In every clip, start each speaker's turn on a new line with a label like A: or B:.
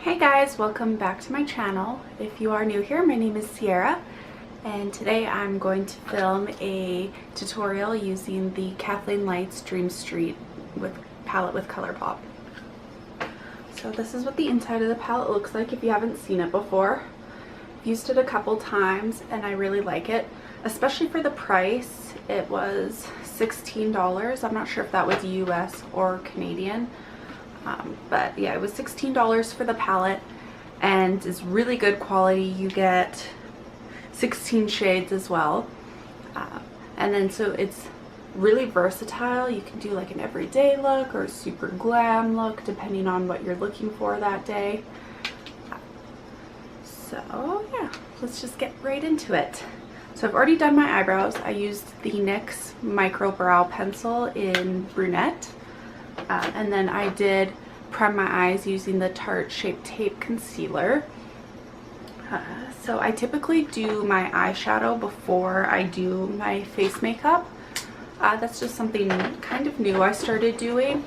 A: Hey guys, welcome back to my channel. If you are new here, my name is Sierra and today I'm going to film a tutorial using the Kathleen Lights Dream St palette with Colourpop. So this is what the inside of the palette looks like if you haven't seen it before. I've used it a couple times and I really like it, especially for the price. It was $16. I'm not sure if that was US or Canadian. But yeah, it was $16 for the palette and it's really good quality. You get 16 shades as well, and then so it's really versatile. You can do like an everyday look or a super glam look depending on what you're looking for that day. So yeah, let's just get right into it. So I've already done my eyebrows. I used the NYX micro brow pencil in brunette. And then I did prime my eyes using the Tarte Shape Tape Concealer. So I typically do my eyeshadow before I do my face makeup. That's just something kind of new I started doing,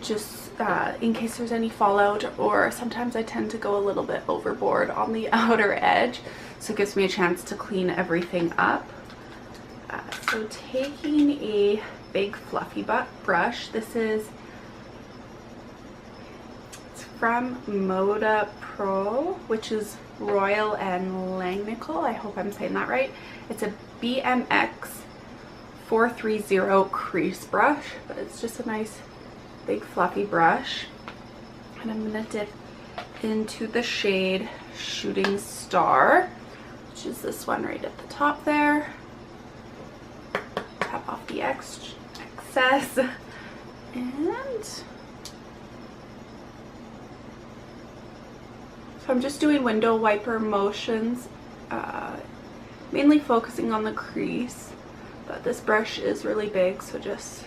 A: just in case there's any fallout, or sometimes I tend to go a little bit overboard on the outer edge, so it gives me a chance to clean everything up. So taking a big fluffy brush, this is from Moda Pro, which is Royal and Langnickel. I hope I'm saying that right. It's a BMX 430 crease brush, but it's just a nice big fluffy brush. And I'm gonna dip into the shade Shooting Star, which is this one right at the top there. Tap off the excess and so I'm just doing window wiper motions, mainly focusing on the crease, but this brush is really big, so just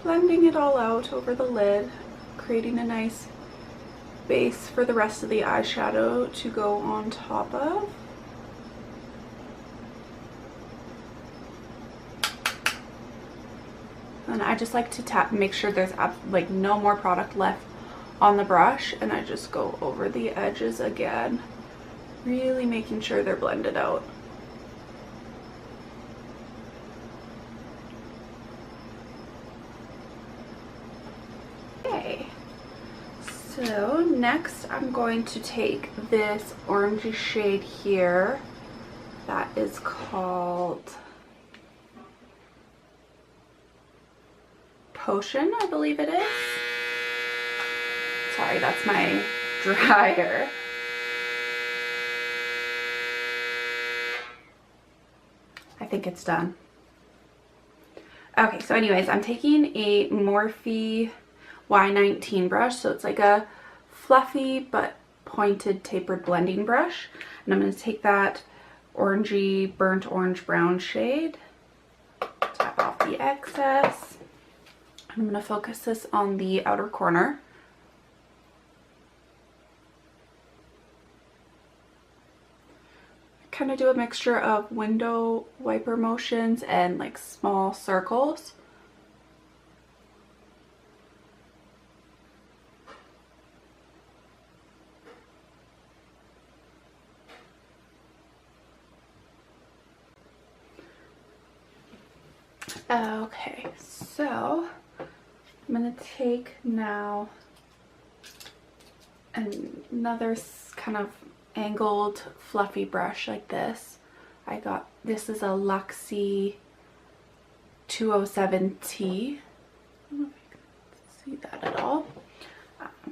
A: blending it all out over the lid, creating a nice base for the rest of the eyeshadow to go on top of. And I just like to tap, make sure there's like no more product left on the brush, and I just go over the edges again, really making sure they're blended out. Okay, so next I'm going to take this orangey shade here that is called Potion, I believe it is. Sorry, that's my dryer. I think it's done. Okay, so anyways, I'm taking a Morphe Y19 brush. So it's like a fluffy but pointed tapered blending brush. And I'm going to take that orangey, burnt orange brown shade, tap off the excess. I'm going to focus this on the outer corner. Kind of do a mixture of window wiper motions and like small circles. Okay, so I'm gonna take now another kind of angled fluffy brush like this. This is a Luxie 207T. I don't know if you can see that at all.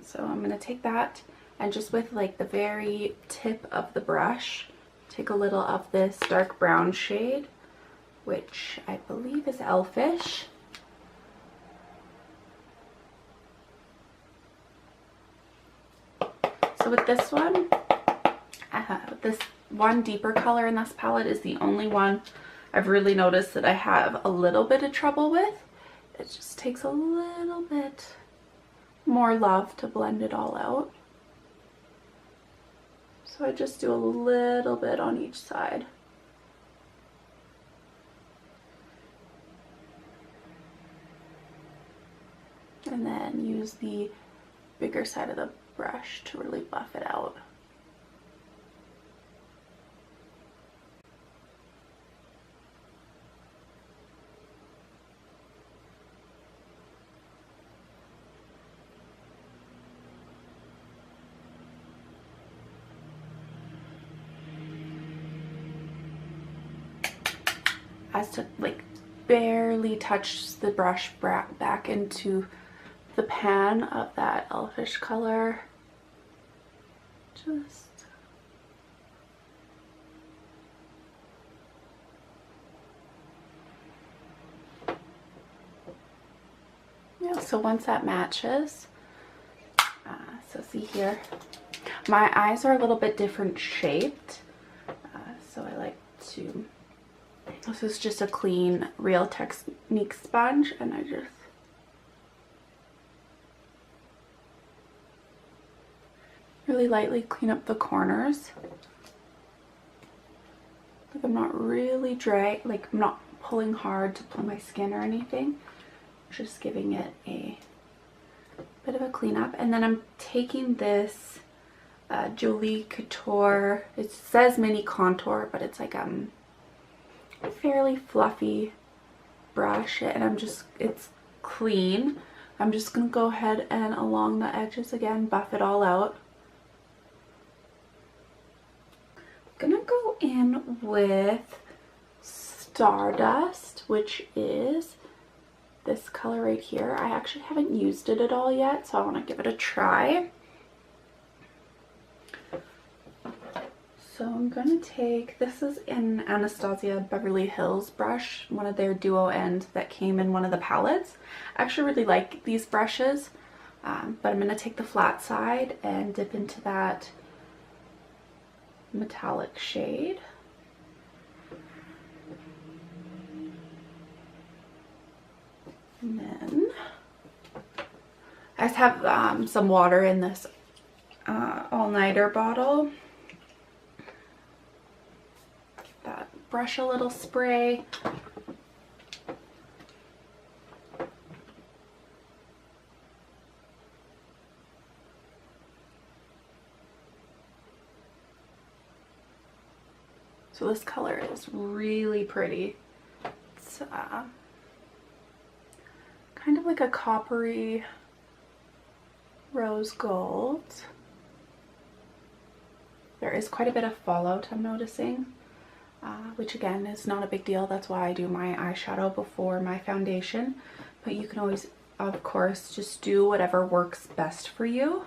A: So I'm going to take that and just with like the very tip of the brush, take a little of this dark brown shade, which I believe is Elfish. So with this one, this one deeper color in this palette is the only one I've really noticed that I have a little bit of trouble with. It just takes a little bit more love to blend it all out. So I just do a little bit on each side. And then use the bigger side of the brush to really buff it out. As to like barely touch the brush back into the pan of that elfish color. Just yeah, so once that matches, so see here, my eyes are a little bit different shaped, so I like to, this is just a clean Real Technique sponge, and I just really lightly clean up the corners. Like I'm not really dry, like I'm not pulling hard to pull my skin or anything. Just giving it a bit of a cleanup. And then I'm taking this Jolie Couture, it says mini contour, but it's like a fairly fluffy brush, and I'm just, it's clean. I'm just gonna go ahead and along the edges again, buff it all out. I'm gonna go in with Stardust, which is this color right here. I actually haven't used it at all yet, so I want to give it a try. So I'm gonna take, this is an Anastasia Beverly Hills brush, one of their duo end that came in one of the palettes. I actually really like these brushes, but I'm gonna take the flat side and dip into that metallic shade. And then I just have some water in this all-nighter bottle. Give that brush a little spray. So this color is really pretty. It's kind of like a coppery rose gold. There is quite a bit of fallout I'm noticing, which again is not a big deal. That's why I do my eyeshadow before my foundation. But you can always, of course, just do whatever works best for you.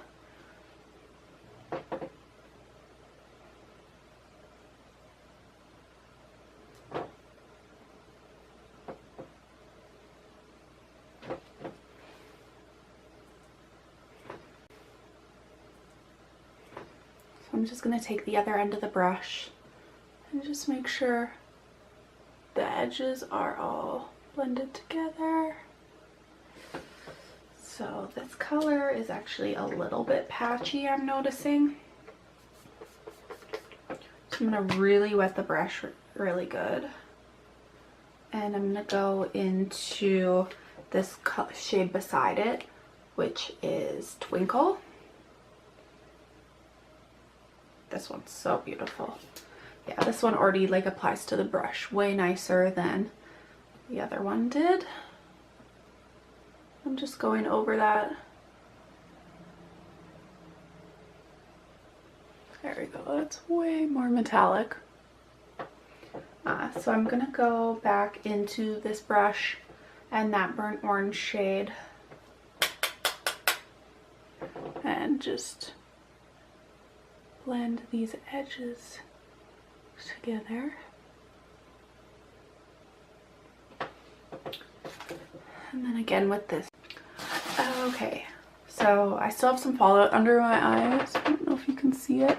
A: I'm just going to take the other end of the brush and just make sure the edges are all blended together. So this color is actually a little bit patchy, I'm noticing. So I'm going to really wet the brush really good. And I'm going to go into this shade beside it, which is Twinkle. This one's so beautiful. Yeah, this one already like applies to the brush way nicer than the other one did. I'm just going over that. There we go, that's way more metallic. So I'm gonna go back into this brush and that burnt orange shade and just blend these edges together. And then again with this. Okay, so I still have some fallout under my eyes. I don't know if you can see it.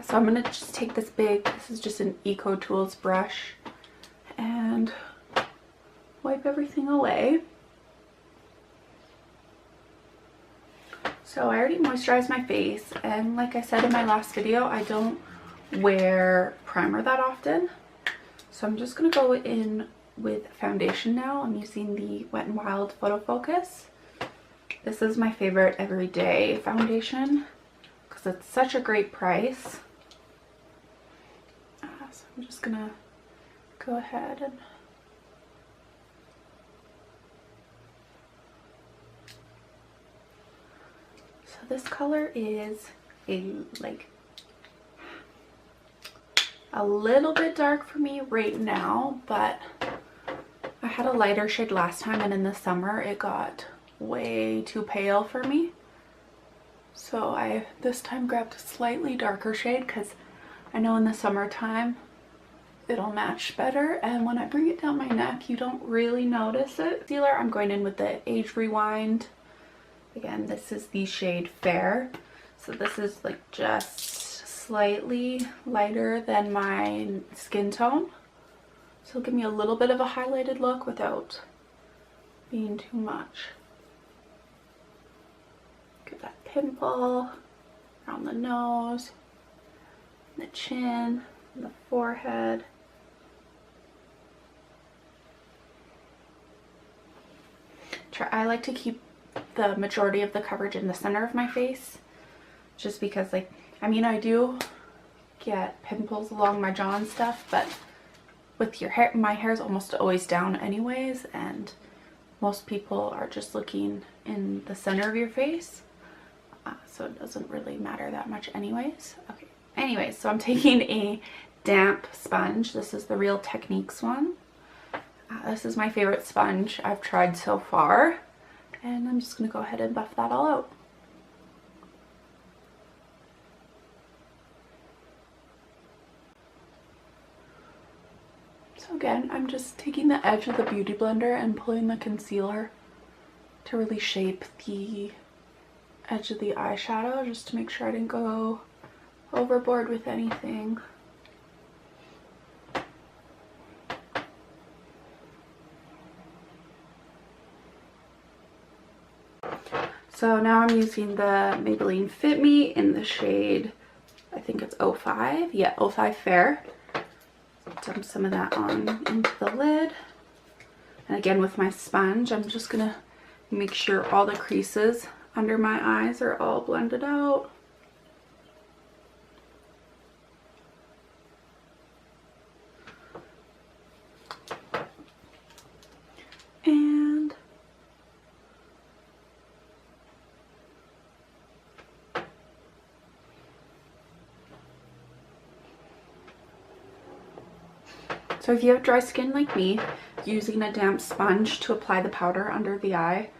A: So I'm gonna just take this this is just an Eco Tools brush, and wipe everything away. So I already moisturized my face, and like I said in my last video, I don't wear primer that often. So I'm just going to go in with foundation now. I'm using the Wet n Wild Photo Focus. This is my favorite everyday foundation because it's such a great price. So I'm just gonna go ahead and so this color is a little bit dark for me right now, but I had a lighter shade last time and in the summer it got way too pale for me. So I this time grabbed a slightly darker shade because I know in the summertime it'll match better, and when I bring it down my neck you don't really notice it. Concealer, I'm going in with the Age Rewind. Again, this is the shade Fair. So this is like just slightly lighter than my skin tone. So it'll give me a little bit of a highlighted look without being too much. Get that pimple around the nose, the chin, and the forehead. I like to keep the majority of the coverage in the center of my face, just because, like, I mean, I do get pimples along my jaw and stuff, but with your hair, my hair is almost always down anyways, and most people are just looking in the center of your face, so it doesn't really matter that much anyways. Okay, anyways, so I'm taking a damp sponge. This is the Real Techniques one. This is my favorite sponge I've tried so far, and I'm just going to go ahead and buff that all out. So again, I'm just taking the edge of the Beauty Blender and pulling the concealer to really shape the edge of the eyeshadow, just to make sure I didn't go overboard with anything. So now I'm using the Maybelline Fit Me in the shade, I think it's 05. Yeah, 05 Fair. Dump some of that on into the lid. And again, with my sponge, I'm just gonna make sure all the creases under my eyes are all blended out. And so if you have dry skin like me, using a damp sponge to apply the powder under the eye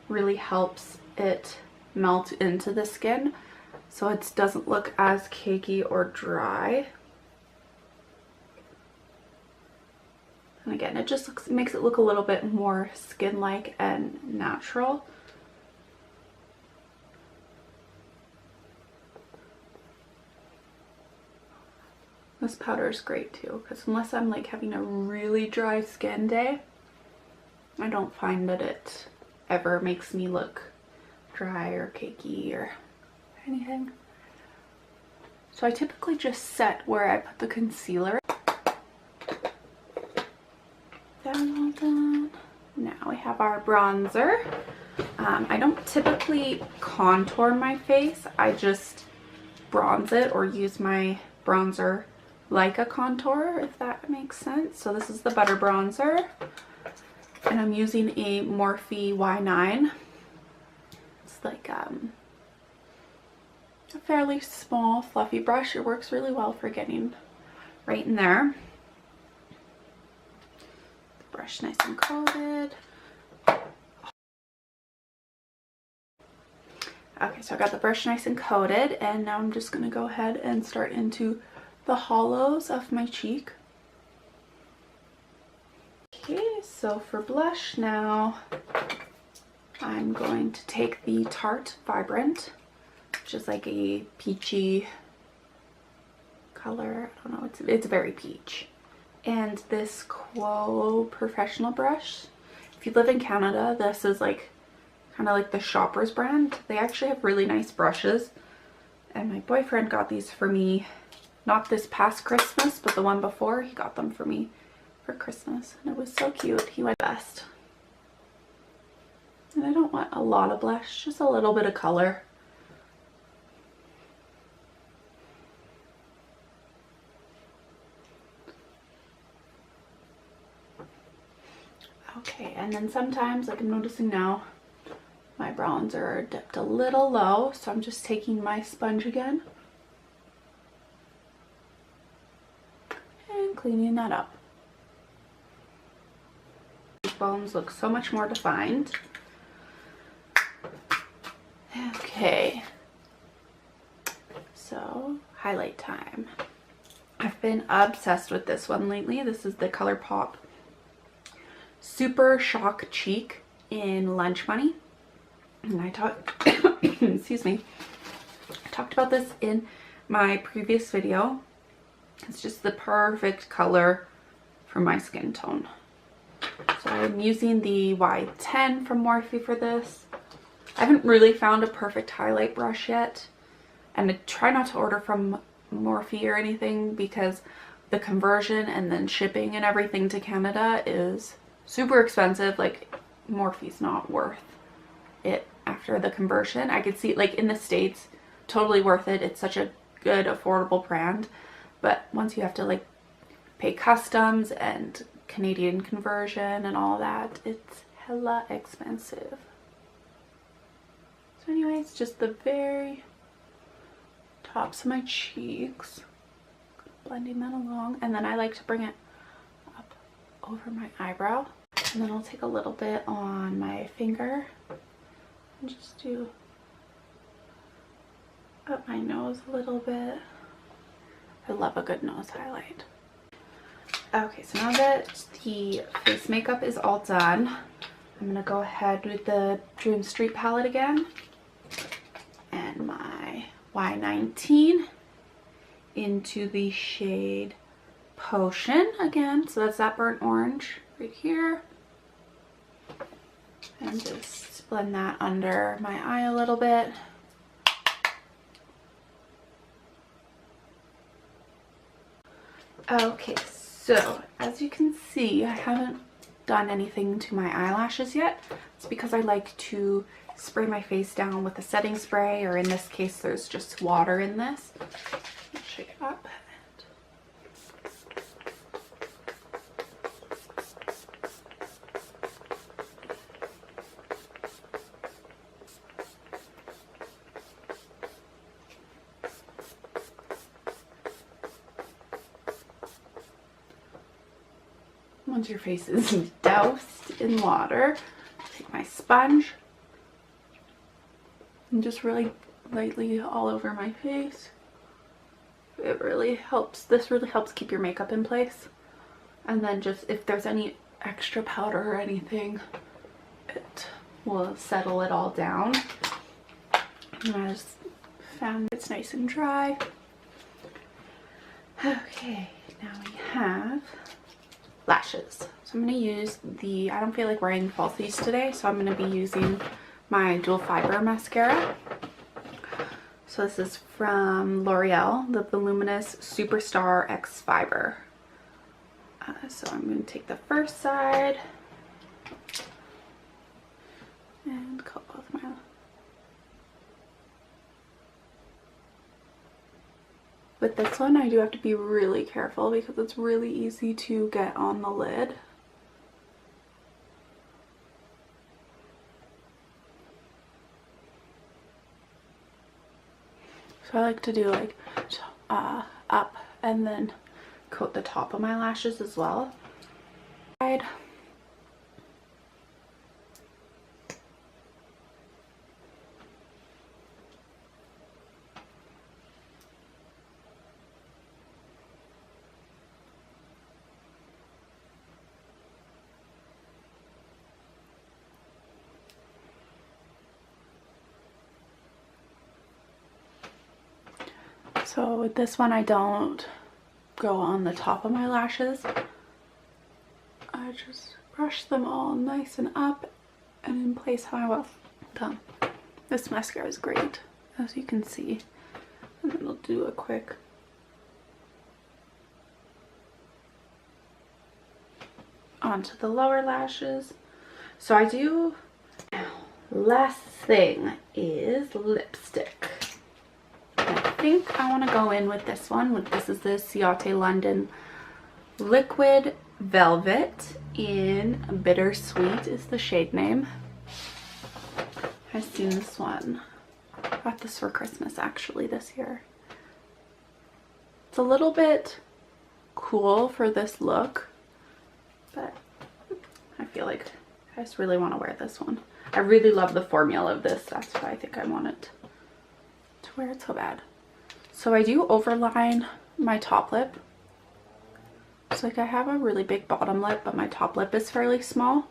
A: really helps it melt into the skin so it doesn't look as cakey or dry. And again, it just makes it look a little bit more skin-like and natural. This powder is great too, because unless I'm like having a really dry skin day, I don't find that it ever makes me look dry or cakey or anything. So I typically just set where I put the concealer. All done. Now we have our bronzer. I don't typically contour my face, I just bronze it or use my bronzer like a contour, if that makes sense. So this is the Butter Bronzer, and I'm using a Morphe Y9. It's like a fairly small fluffy brush. It works really well for getting right in there. The brush nice and coated. Okay, so I got the brush nice and coated, and now I'm just going to go ahead and start into the hollows of my cheek. Okay, so for blush now, I'm going to take the Tarte Vibrant, which is like a peachy color. I don't know, it's very peach. And this Quo Professional brush. If you live in Canada, this is like kind of like the Shoppers brand. They actually have really nice brushes, and my boyfriend got these for me, not this past Christmas, but the one before. He got them for me for Christmas, and it was so cute. He went best. And I don't want a lot of blush, just a little bit of color. Okay, and then sometimes, like I'm noticing now, my bronzer are dipped a little low, so I'm just taking my sponge again and cleaning that up. These bones look so much more defined. Okay, so highlight time. I've been obsessed with this one lately. This is the Colourpop Super Shock Cheek in Lunch Money. And I talked, excuse me, I talked about this in my previous video. It's just the perfect color for my skin tone. So I'm using the Y10 from Morphe for this. I haven't really found a perfect highlight brush yet. And I try not to order from Morphe or anything because the conversion and then shipping and everything to Canada is super expensive. Like, Morphe's not worth it after the conversion. I could see, like, in the States, totally worth it. It's such a good, affordable brand. But once you have to, like, pay customs and Canadian conversion and all that, it's hella expensive. So anyways, just the very tops of my cheeks, blending that along, and then I like to bring it up over my eyebrow, and then I'll take a little bit on my finger and just do up my nose a little bit. I love a good nose highlight. Okay, so now that the face makeup is all done, I'm gonna go ahead with the Dream Street palette again and my Y19 into the shade Potion again. So that's that burnt orange right here. And just blend that under my eye a little bit. Okay, so as you can see, I haven't done anything to my eyelashes yet. It's because I like to spray my face down with a setting spray, or in this case there's just water in this. I'll shake it up. Once your face is doused in water, take my sponge and just really lightly all over my face. It really helps. This really helps keep your makeup in place. And then just if there's any extra powder or anything, it will settle it all down. And I just found it's nice and dry. Okay, now we have lashes. So I'm going to use the, I don't feel like wearing falsies today, so I'm going to be using my dual fiber mascara. So this is from L'Oreal, the Voluminous Superstar X Fiber. So I'm going to take the first side and coat both my. With this one, I do have to be really careful because it's really easy to get on the lid. So I like to do like up and then coat the top of my lashes as well. So with this one, I don't go on the top of my lashes. I just brush them all nice and up and in place how I want them. This mascara is great, as you can see. And then I'll do a quick onto the lower lashes. So I do, Last thing is lipstick. I think I want to go in with this one. This is the Ciate London Liquid Velvet in Bittersweet is the shade name. I've seen this one. Got this for Christmas actually this year. It's a little bit cool for this look, but I feel like I just really want to wear this one. I really love the formula of this. That's why I think I want it to wear it so bad. So I do overline my top lip. It's like I have a really big bottom lip, but my top lip is fairly small.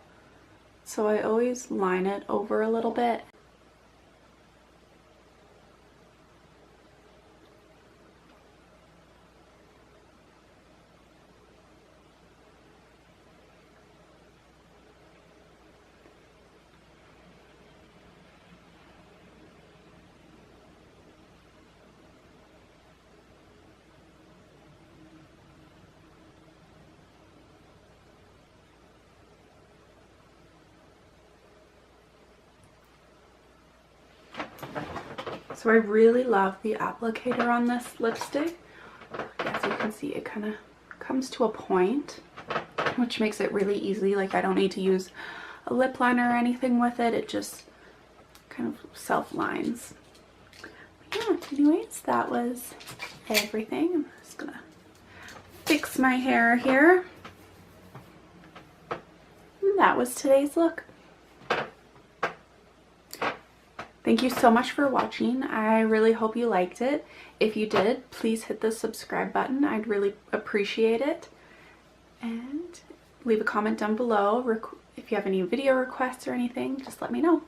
A: So I always line it over a little bit. So I really love the applicator on this lipstick. As you can see, it kind of comes to a point, which makes it really easy. Like I don't need to use a lip liner or anything with it. It just kind of self-lines. Yeah, anyways, that was everything. I'm just gonna fix my hair here. And that was today's look. Thank you so much for watching. I really hope you liked it. If you did, please hit the subscribe button. I'd really appreciate it. And leave a comment down below. If you have any video requests or anything, just let me know.